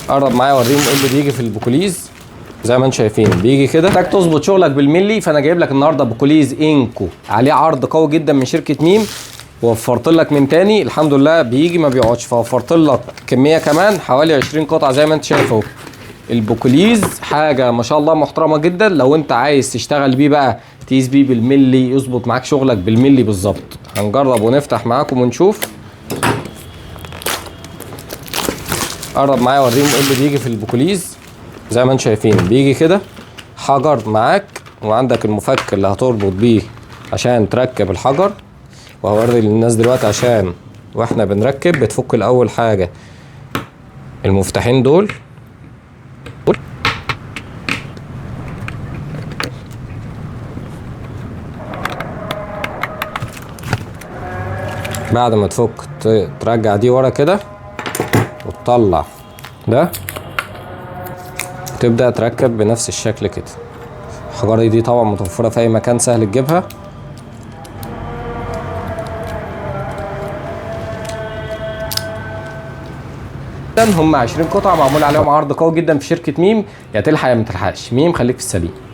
قرب معايا اوريهم ايه اللي بيجي في البوكليز. زي ما انتم شايفين بيجي كده، محتاج تظبط شغلك بالملي. فانا جايب لك النهارده بوكليز انكو عليه عرض قوي جدا من شركه ميم، ووفرت لك من تاني الحمد لله بيجي ما بيقعدش، فوفرت لك كميه كمان حوالي 20 قطعه زي ما انت شايف اهو. البوكليز حاجه ما شاء الله محترمه جدا، لو انت عايز تشتغل بيه بقى تقيس بيه بالملي يظبط معاك شغلك بالملي بالظبط. هنجرب ونفتح معاكم ونشوف. قرب معايا اوريهم ايه اللي بيجي في البوكليز. زي ما انتم شايفين بيجي كده حجر معاك، وعندك المفك اللي هتربط بيه عشان تركب الحجر، وهوري للناس دلوقتي. عشان واحنا بنركب بتفك الاول حاجه المفتاحين دول، بعد ما تفك ترجع دي ورا كده وتطلع ده، وتبدأ تركب بنفس الشكل كده. الحجارة دي طبعا متوفرة في أي مكان، سهل تجيبها. هم 20 قطعة معمول عليهم عرض قوي جدا في شركة ميم، يا تلحق يا ما تلحقش. ميم خليك في السليم.